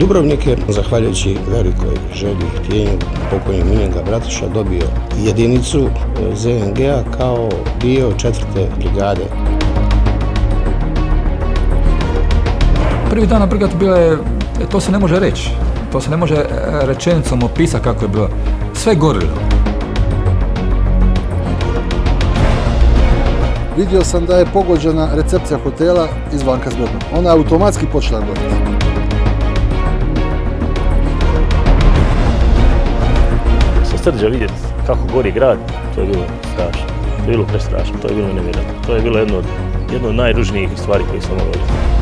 Dubrovnik je, zahvaljujući velikoj želji i htjenju pokojnog Miljenka Bratuša, dobio jedinicu ZNG-a kao dio 4. brigade. Prvi dan na brigati bila je, to se ne može reći, to se ne može rečenicom opisati kako je bilo. Sve gorilo. Vidio sam da je pogođena recepcija hotela izvanka zgrade. Ona je automatski počela goriti. Sa Srđa vidjeti kako gori grad, to je bilo strašno. To je bilo prestrašno, to je bilo nevjerojatno. To je bilo jedno od najružnijih stvari koje sam mogao vidjeti.